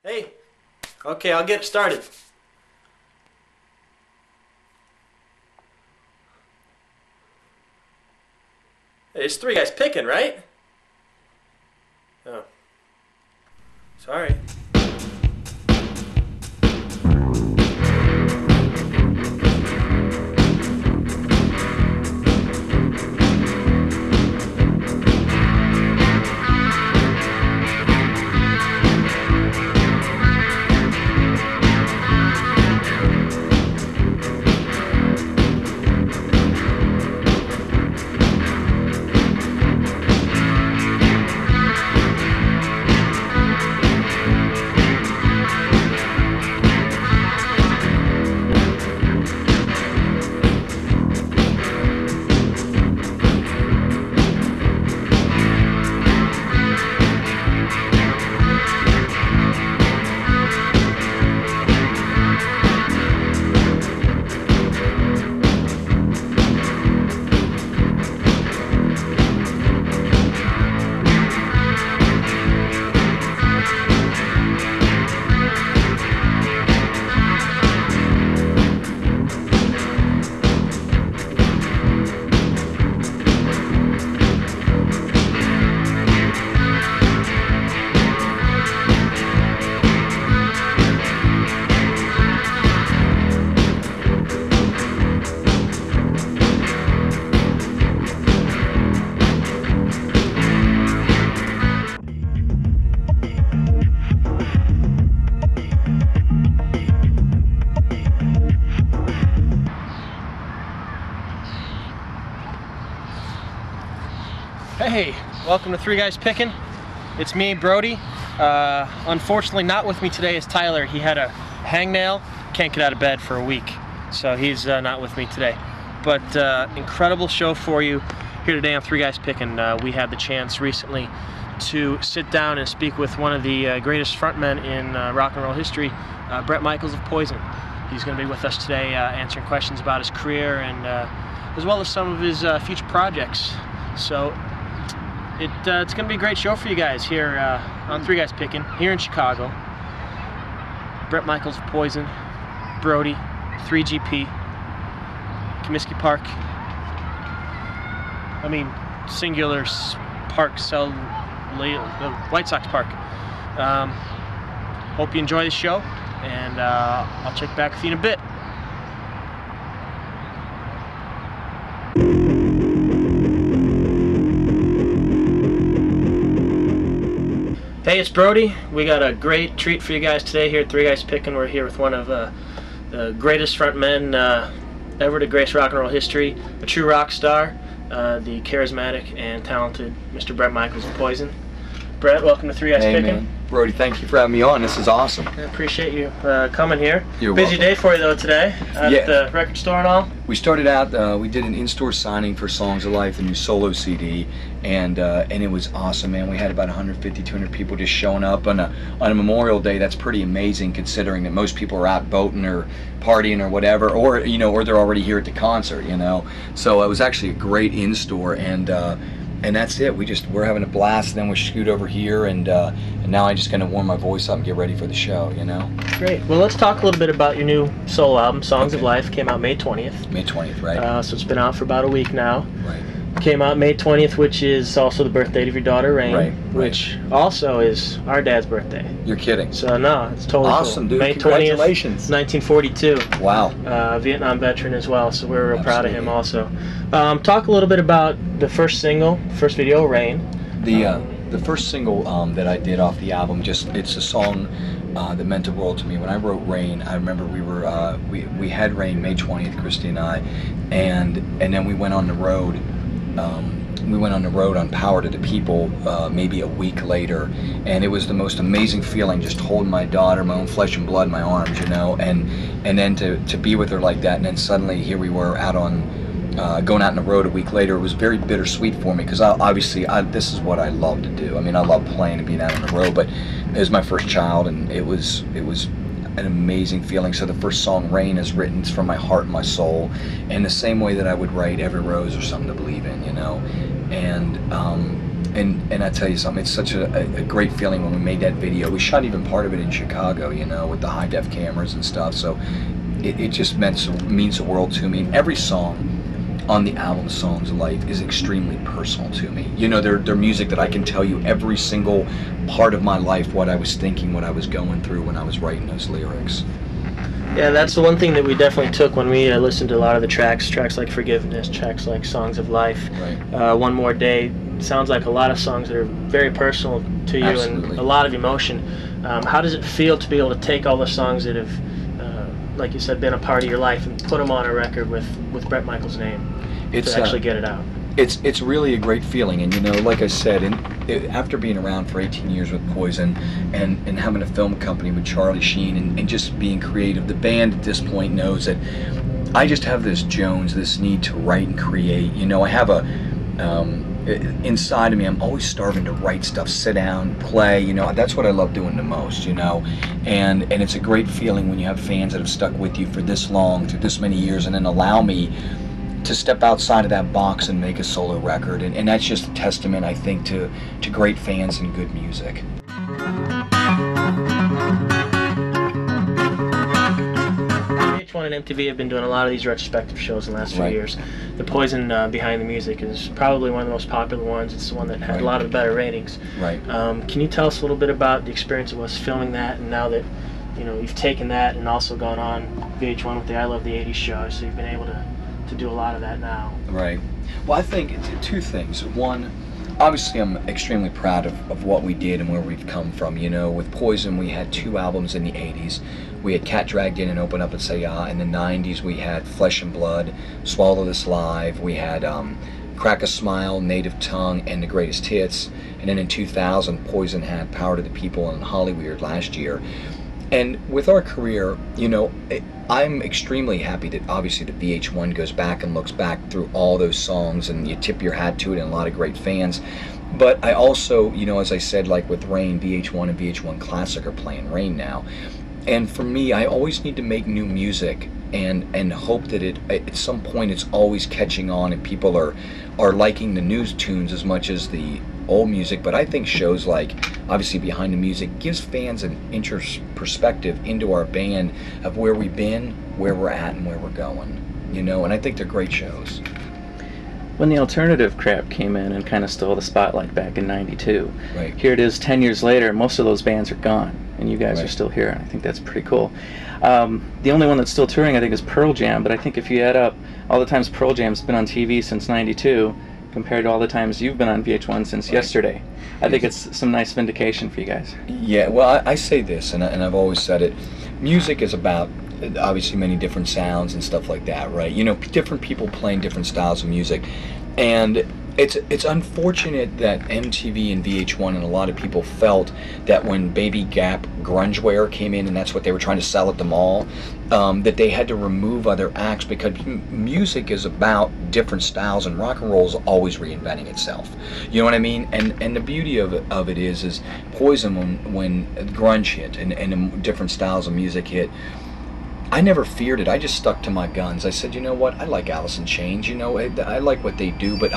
Hey, okay, I'll get started. Hey, it's Three Guys Pickin', right? Oh. Sorry. Hey, welcome to Three Guys Pickin'. It's me, Brodie. Unfortunately, not with me today is Tyler. He had a hangnail, can't get out of bed for a week, so he's not with me today. But incredible show for you here today on Three Guys Pickin'. We had the chance recently to sit down and speak with one of the greatest frontmen in rock and roll history, Bret Michaels of Poison. He's going to be with us today answering questions about his career and as well as some of his future projects. So it's going to be a great show for you guys here on Three Guys Pickin' here in Chicago. Bret Michaels of Poison, Brodie, 3GP, Comiskey Park. I mean, singular park, White Sox Park. Hope you enjoy the show, and I'll check back with you in a bit. Hey, it's Brodie. We got a great treat for you guys today here at Three Guys Pickin'. We're here with one of the greatest frontmen ever to grace rock and roll history, a true rock star, the charismatic and talented Mr. Bret Michaels of Poison. Bret, welcome to Three Guys Pickin'. Man. Brodie, thank you for having me on. This is awesome. I appreciate you coming here. You're Busy welcome. day for you though today at the record store and all. We started out. We did an in-store signing for Songs of Life, the new solo CD, and it was awesome, man. We had about 150, 200 people just showing up on a Memorial Day. That's pretty amazing considering that most people are out boating or partying or whatever, or or they're already here at the concert, So it was actually a great in-store, and that's it. We're having a blast. And then we scoot over here, and now I'm just gonna warm my voice up and get ready for the show. Great. Well, let's talk a little bit about your new solo album, Songs of Life. Came out May 20th. May 20th, right? So it's been out for about a week now. Right. Came out May 20th, which is also the birth date of your daughter, Raine, right. which also is our dad's birthday. You're kidding. So no, it's totally awesome, cool. dude. May Congratulations. 20th, 1942. Wow. Vietnam veteran as well, so we're real proud of him also. Talk a little bit about the first single, first video, Raine. The first single that I did off the album, it's a song that meant the world to me. When I wrote Raine, I remember we had Raine May 20th, Christy and I, and then we went on the road. We went on the road on Power to the People maybe a week later, and it was the most amazing feeling, just holding my daughter, my own flesh and blood in my arms, and then to be with her like that, and then suddenly here we were out on going out on the road a week later. It was very bittersweet for me because obviously this is what I love to do. I mean, I love playing and being out on the road, but it was my first child, and it was an amazing feeling. So the first song, Raine, is written from my heart and my soul, in the same way that I would write Every Rose or Something to Believe in, And And I tell you something, it's such a great feeling when we made that video. We shot even part of it in Chicago, you know, with the high-def cameras and stuff, so it just means the world to me. And every song on the album, Songs of Life, is extremely personal to me. You know, they're music that I can tell you every single part of my life, what I was thinking, what I was going through when I was writing those lyrics. Yeah, that's the one thing that we definitely took when we listened to a lot of the tracks like Forgiveness, tracks like Songs of Life, Right. One More Day. Sounds like a lot of songs that are very personal to you. Absolutely. And a lot of emotion. How does it feel to be able to take all the songs that have, like you said, been a part of your life and put them on a record with Bret Michaels' name to actually get it out? It's really a great feeling, and you know, like I said, after being around for 18 years with Poison and having a film company with Charlie Sheen and just being creative, the band at this point knows that I just have this this need to write and create. You know, I have inside of me, I'm always starving to write stuff, sit down, play. You know, that's what I love doing the most, you know. And it's a great feeling when you have fans that have stuck with you for this long, through this many years, and then allow me to step outside of that box and make a solo record. And that's just a testament, I think, to great fans and good music. VH1 and MTV have been doing a lot of these retrospective shows in the last few Right. years. The Poison Behind the Music is probably one of the most popular ones. It's the one that had Right. a lot of better ratings. Right. Can you tell us a little bit about the experience of us filming that, and now that you've taken that and also gone on VH1 with the I Love the 80s show, so you've been able to do a lot of that now? Right. Well, I think two things. One, obviously I'm extremely proud of what we did and where we've come from. You know, with Poison we had 2 albums in the 80s. We had Cat Dragged In and Open Up and Say Ah. In the 90s we had Flesh and Blood, Swallow This Live. We had Crack a Smile, Native Tongue, and The Greatest Hits. And then in 2000 Poison had Power to the People and Hollyweird last year. And with our career, you know, I'm extremely happy that obviously the VH1 goes back and looks back through all those songs, and you tip your hat to it, and a lot of great fans. But I also, you know, as I said, like with Raine, VH1 and VH1 Classic are playing Raine now. And for me, I always need to make new music and hope that at some point it's always catching on and people are liking the new tunes as much as the old music. But I think shows like obviously Behind the Music gives fans an perspective into our band of where we've been, where we're at, and where we're going, you know. And I think they're great shows. When the alternative crap came in and kind of stole the spotlight back in '92, Right. here it is 10 years later, most of those bands are gone, and you guys are Right. still here, and I think that's pretty cool. The only one that's still touring, I think, is Pearl Jam, but I think if you add up all the times Pearl Jam's been on TV since '92, compared to all the times you've been on VH1 since yesterday, I think it's some nice vindication for you guys. Yeah, well, I say this, and I've always said it. Music is about obviously many different sounds and stuff like that, right? You know, different people playing different styles of music, and it's unfortunate that MTV and VH1 and a lot of people felt that when Baby Gap grunge wear came in, and that's what they were trying to sell at the mall, that they had to remove other acts, because music is about different styles, and rock and roll is always reinventing itself. You know what I mean? And the beauty of it is Poison, when grunge hit and different styles of music hit, I never feared it. I just stuck to my guns. I said, you know what? I like Alice in Chains. You know, I like what they do, but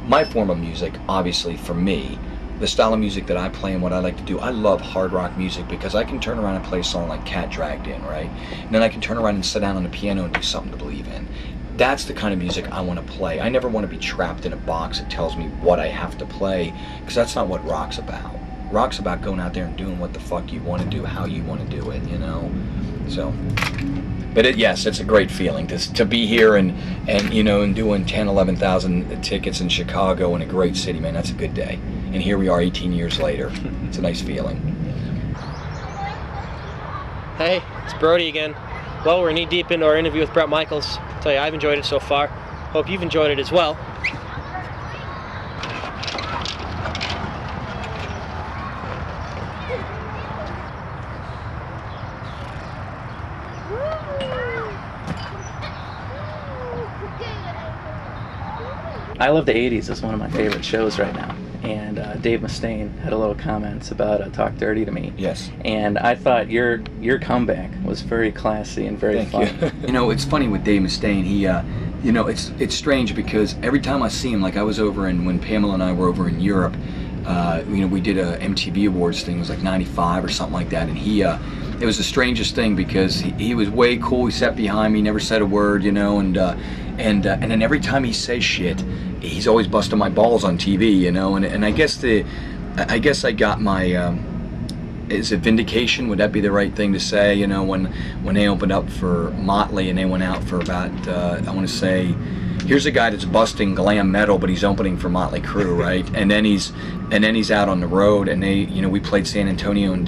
my form of music, obviously for me, the style of music that I play and what I like to do, I love hard rock music, because I can turn around and play a song like Cat Dragged In, right? And then I can turn around and sit down on the piano and do something to believe in. That's the kind of music I want to play. I never want to be trapped in a box that tells me what I have to play, because that's not what rock's about. Rock's about going out there and doing what the fuck you want to do, how you want to do it, you know? So, but yes, it's a great feeling to be here and you know, and doing 10, 11,000 tickets in Chicago, in a great city, man. That's a good day. And here we are 18 years later. It's a nice feeling. Hey, it's Brodie again. Well, we're knee deep into our interview with Bret Michaels. I'll tell you, I've enjoyed it so far. Hope you've enjoyed it as well. I Love the 80s is one of my favorite shows right now, and Dave Mustaine had a little comments about Talk Dirty to me. Yes. And I thought your comeback was very classy and very Thank fun. you. You know, it's funny with Dave Mustaine. You know, it's strange because every time I see him, like I was over when Pamela and I were over in Europe, you know, we did a MTV Awards thing, it was like '95 or something like that, and it was the strangest thing because he was way cool. He sat behind me, never said a word, you know, and then every time he says shit, he's always busting my balls on TV, you know, and I guess I got my. Is it vindication? Would that be the right thing to say? You know, when they opened up for Motley and they went out for about, I want to say, here's a guy that's busting glam metal, but he's opening for Motley Crue, right? and then he's out on the road, and you know, we played San Antonio and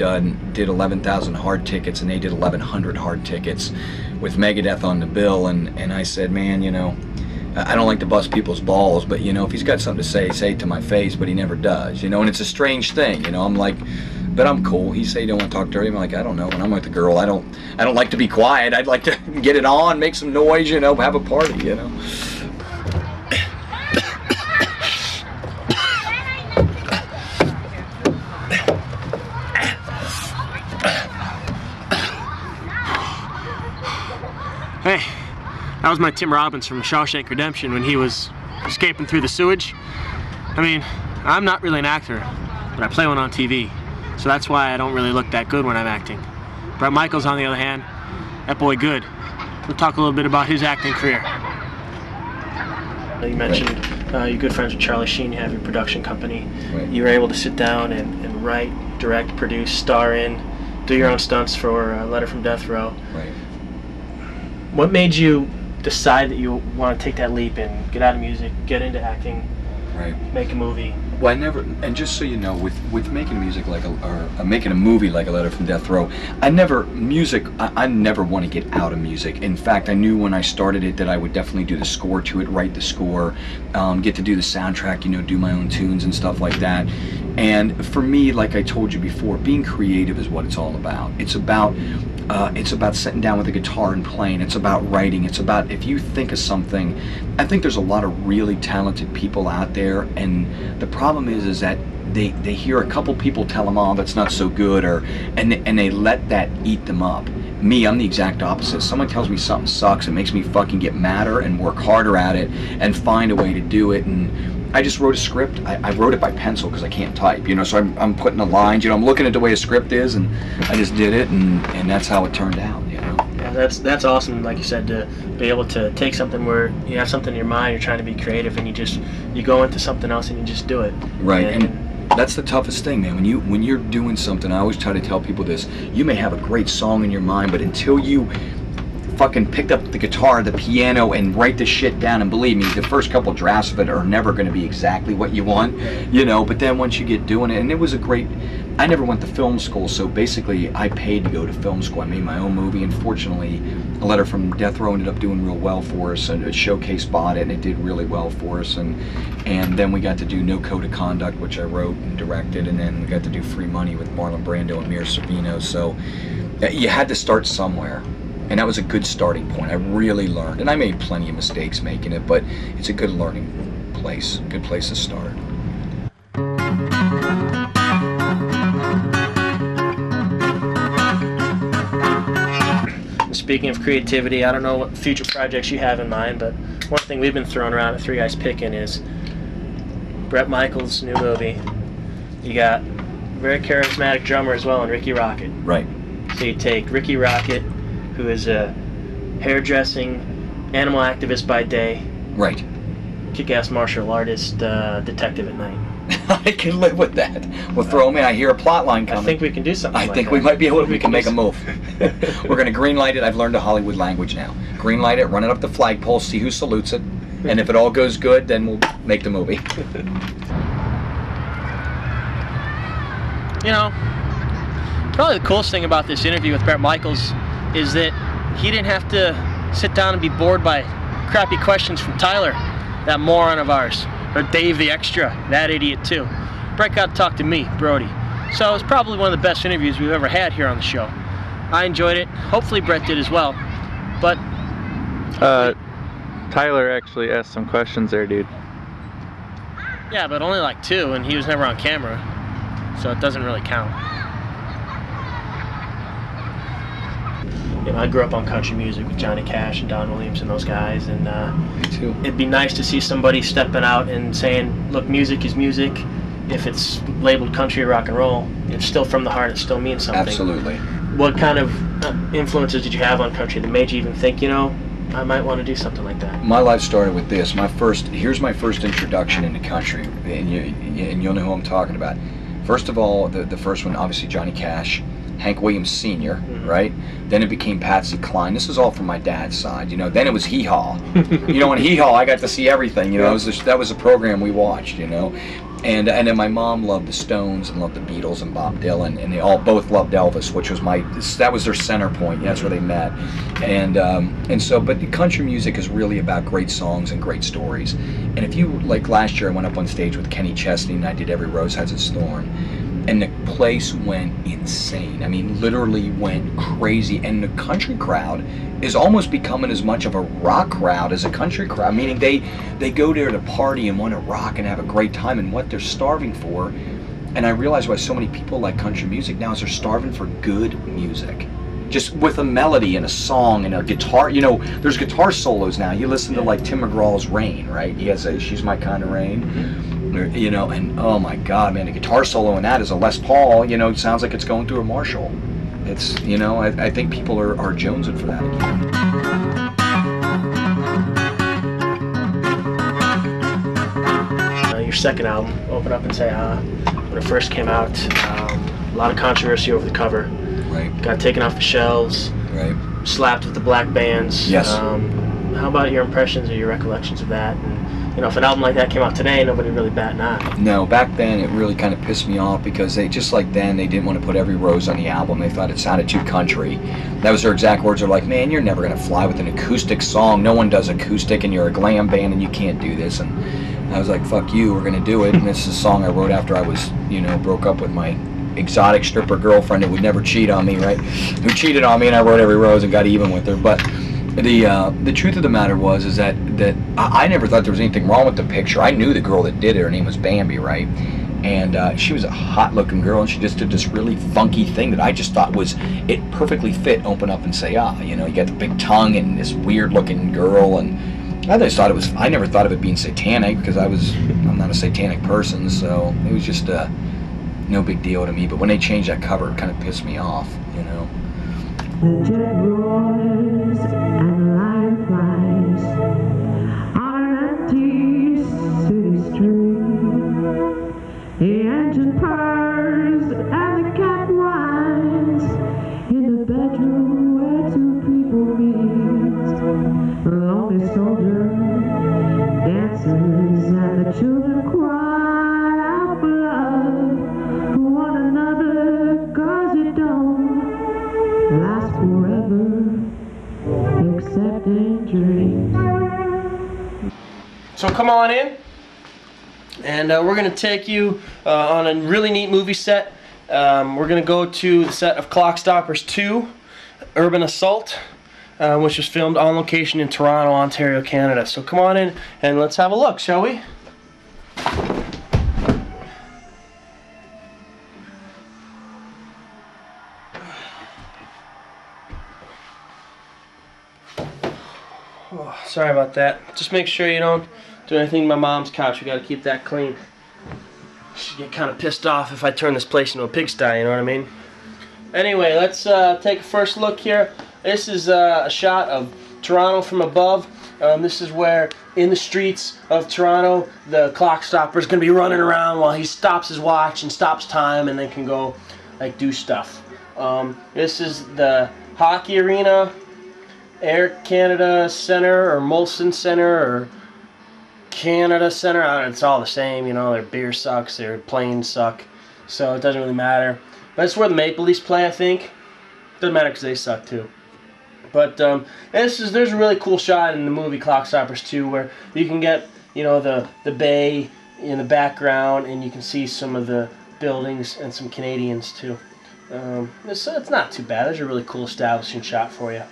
did 11,000 hard tickets, and they did 1,100 hard tickets with Megadeth on the bill, and I said, man, you know, I don't like to bust people's balls, but you know, if he's got something to say it to my face, but he never does, you know, and it's a strange thing, you know. I'm like, but I'm cool. He say he don't want to talk dirty. I'm like, I don't know. When I'm with the girl, I don't like to be quiet. I'd like to get it on, make some noise, you know, have a party, you know. Hey, that was my Tim Robbins from Shawshank Redemption when he was escaping through the sewage. I mean, I'm not really an actor, but I play one on TV. So that's why I don't really look that good when I'm acting. Bret Michaels, on the other hand, that boy good. We'll talk a little bit about his acting career. You mentioned you're good friends with Charlie Sheen, you have your production company. Right. You were able to sit down and write, direct, produce, star in, do your own stunts for Letter from Death Row. Right. What made you decide that you want to take that leap and get out of music, get into acting, right, make a movie? Well, I never, and just so you know, with making music like making a movie like A Letter from Death Row, I never want to get out of music. In fact, I knew when I started it that I would definitely do the score to it, write the score, get to do the soundtrack, you know, do my own tunes and stuff like that. And for me, like I told you before, being creative is what it's all about. It's about sitting down with a guitar and playing. It's about writing. It's about, if you think of something, I think there's a lot of really talented people out there, and the problem is that they hear a couple people tell them, oh, that's not so good, and they let that eat them up. Me, I'm the exact opposite. Someone tells me something sucks, it makes me fucking get madder and work harder at it and find a way to do it. And I just wrote a script. I wrote it by pencil because I can't type, you know, so I'm putting the lines, you know, I'm looking at the way a script is, and I just did it, and that's how it turned out, you know. Yeah, that's awesome, like you said, to be able to take something where you have something in your mind, you're trying to be creative, and you go into something else and you just do it. Right, and that's the toughest thing, man. When you're doing something, I always try to tell people this, you may have a great song in your mind, but until you fucking picked up the guitar, the piano, and write the shit down, and believe me, the first couple drafts of it are never going to be exactly what you want, you know, but then once you get doing it, and it was a great, I never went to film school, so basically I paid to go to film school. I made my own movie, and fortunately A Letter from Death Row ended up doing real well for us, and Showcase bought it, and it did really well for us, and then we got to do No Code of Conduct, which I wrote and directed, and then we got to do Free Money with Marlon Brando and Mira Sorvino. So you had to start somewhere. And that was a good starting point. I really learned, and I made plenty of mistakes making it, but it's a good learning place, good place to start. Speaking of creativity, I don't know what future projects you have in mind, but one thing we've been throwing around at Three Guys Pickin is Bret Michaels' new movie. You got a very charismatic drummer as well in Ricky Rocket. Right. So you take Ricky Rocket, who is a hairdressing animal activist by day, right, kick-ass martial artist, detective at night. I can live with that. Well, throw me. I hear a plot line coming. I think we can do something. I think we might be able to. We can make a move. We're going to green light it. I've learned a Hollywood language now. Green light it, run it up the flagpole, see who salutes it, and if it all goes good, then we'll make the movie. You know, probably the coolest thing about this interview with Bret Michaels is that he didn't have to sit down and be bored by crappy questions from Tyler, that moron of ours, or Dave the Extra, that idiot too. Bret got to talk to me, Brodie. So it was probably one of the best interviews we've ever had here on the show. I enjoyed it. Hopefully Bret did as well. But Tyler actually asked some questions there, dude. Yeah, but only like 2, and he was never on camera, so it doesn't really count. you know, I grew up on country music with Johnny Cash and Don Williams and those guys, and Me too. it'd be nice to see somebody stepping out and saying, look, music is music. If it's labeled country or rock and roll, it's still from the heart. It still means something. Absolutely. What kind of influences did you have on country that made you even think, you know, I might want to do something like that? My life started with this. Here's my first introduction into country, and you'll know who I'm talking about. First of all, the first one, obviously Johnny Cash, Hank Williams Sr., right? Then it became Patsy Cline. This is all from my dad's side, you know. Then it was Hee Haw. You know, in Hee Haw, I got to see everything, you know. That was a program we watched, you know. And then my mom loved the Stones and loved the Beatles and Bob Dylan, and they both loved Elvis, which was that was their center point. That's where they met. And so, but the country music is really about great songs and great stories. And if you, like last year, I went up on stage with Kenny Chesney and I did Every Rose Has Its Thorn. And the place went insane. I mean, literally went crazy. And the country crowd is almost becoming as much of a rock crowd as a country crowd. Meaning they go there to party and want to rock and have a great time. And what they're starving for, and I realize why so many people like country music now, is they're starving for good music. Just with a melody and a song and a guitar. You know, there's guitar solos now. You listen to like Tim McGraw's Raine, right? He has She's My Kind of Rain. You know, and oh my God, man, the guitar solo in that is a Les Paul. You know, it sounds like it's going through a Marshall. It's, you know, I think people are jonesing for that again. Your second album, Open Up and Say Ahh, when it first came out, a lot of controversy over the cover. Right. Got taken off the shelves. Right. Slapped with the black bands. Yes. How about your impressions or your recollections of that? And, you know, if an album like that came out today, nobody really bat an eye. No, back then it really kind of pissed me off because just like then, they didn't want to put Every Rose on the album. They thought it sounded too country. That was their exact words. They're like, man, you're never going to fly with an acoustic song. No one does acoustic, and you're a glam band, and you can't do this. And I was like, fuck you, we're going to do it. And this is a song I wrote after I was, you know, broke up with my exotic stripper girlfriend that would never cheat on me, right? Who cheated on me, and I wrote Every Rose and got even with her. But the truth of the matter is that I never thought there was anything wrong with the picture. I knew the girl that did it. Her name was Bambi, right? And she was a hot-looking girl, and she just did this really funky thing that I just thought it perfectly fit Open Up and Say Ahh. You know, you got the big tongue and this weird-looking girl, and I just thought I never thought of it being satanic because I'm not a satanic person, so it was just no big deal to me. But when they changed that cover, it kind of pissed me off, you know. The jet roars and the lion flies on an empty city street. The engine purrs and the cat whines in the bedroom where two people meet. The lonely soldier dances and the children cry out for love for one another, 'cause it don't last forever, except in dreams. So come on in, and we're going to take you on a really neat movie set. We're going to go to the set of Clockstoppers 2, Urban Assault, which was filmed on location in Toronto, Ontario, Canada. So come on in and let's have a look, shall we? Oh, sorry about that. Just make sure you don't do anything to my mom's couch. We got to keep that clean. She'd get kind of pissed off if I turn this place into a pigsty, you know what I mean? Anyway, let's take a first look here. This is a shot of Toronto from above. This is where, in the streets of Toronto, the Clockstopper is going to be running around while he stops his watch and stops time, and then can go like do stuff. This is the hockey arena, Air Canada Center, or Molson Center, or Canada Center. It's all the same, you know. Their beer sucks, their planes suck, so it doesn't really matter. But it's where the Maple Leafs play, I think. Doesn't matter because they suck too. But there's a really cool shot in the movie Clockstoppers 2 where you can get, you know, the bay in the background, and you can see some of the buildings and some Canadians too. It's not too bad. There's a really cool establishing shot for you.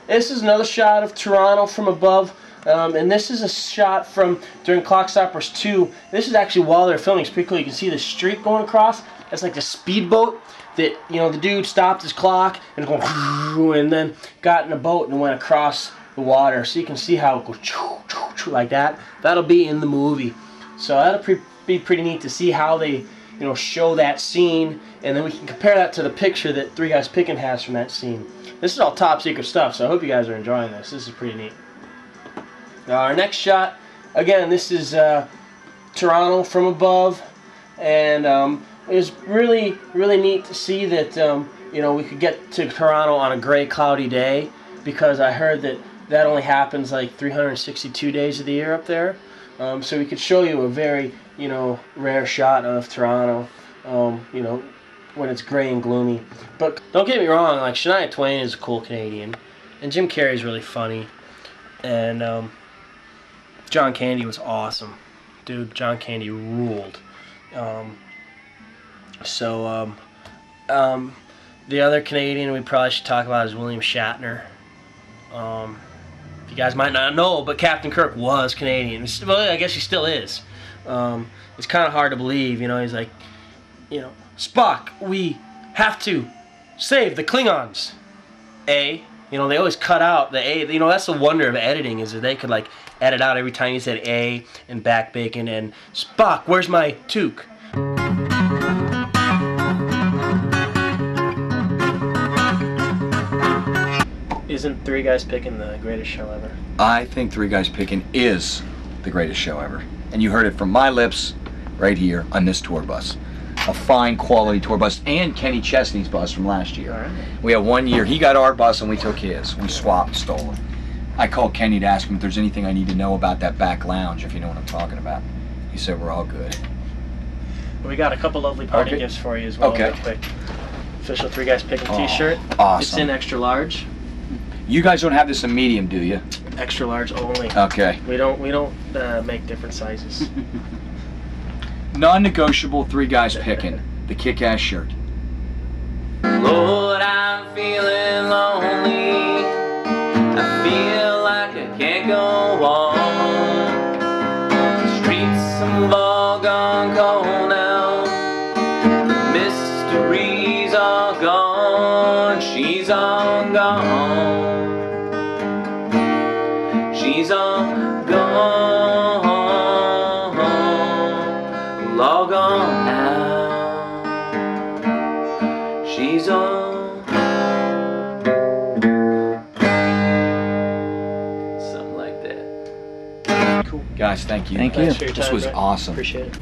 This is another shot of Toronto from above, and this is a shot from during Clockstoppers 2. This is actually while they're filming. It's pretty cool. You can see the street going across. That's like the speedboat that, you know, the dude stopped his clock and going, and then got in a boat and went across the water. So you can see how it goes like that. That'll be in the movie. So that'll be pretty neat to see how they, you know, show that scene, and then we can compare that to the picture that Three Guys Pickin has from that scene. This is all top secret stuff, so I hope you guys are enjoying this. This is pretty neat. Our next shot, again, this is Toronto from above, and it was really neat to see that you know, we could get to Toronto on a gray, cloudy day, because I heard that only happens like 362 days of the year up there. So we could show you a very, you know, rare shot of Toronto, you know, when it's gray and gloomy. But don't get me wrong, like, Shania Twain is a cool Canadian, and Jim Carrey is really funny, and John Candy was awesome. Dude, John Candy ruled. The other Canadian we probably should talk about is William Shatner. You guys might not know, but Captain Kirk was Canadian. Well, I guess he still is. It's kind of hard to believe, you know. He's like, you know, Spock, we have to save the Klingons. A, you know, they always cut out the A. You know, that's the wonder of editing, is that they could like edit out every time you said A and back bacon and Spock, where's my toque? Isn't Three Guys Pickin the greatest show ever? I think Three Guys Pickin is the greatest show ever. And you heard it from my lips right here on this tour bus. A fine quality tour bus, and Kenny Chesney's bus from last year. All right. We had 1 year, he got our bus and we took his. We swapped, stolen. I called Kenny to ask him if there's anything I need to know about that back lounge, if you know what I'm talking about. He said we're all good. We got a couple lovely party gifts for you as well, real quick. Official Three Guys Pickin t-shirt. Awesome. It's in extra large. You guys don't have this in medium, do you? Extra large only. Okay. We don't make different sizes. Non-negotiable Three Guys Pickin, the kick-ass shirt. Lord, I'm feeling lonely. I feel like I can't go on. The streets have all gone cold now. The mysteries are gone. She's all gone. She's all gone. All gone now. She's all. Something like that. Cool. Guys, thank you. Thank you. Thanks for your time, This was Brett. awesome. Appreciate it.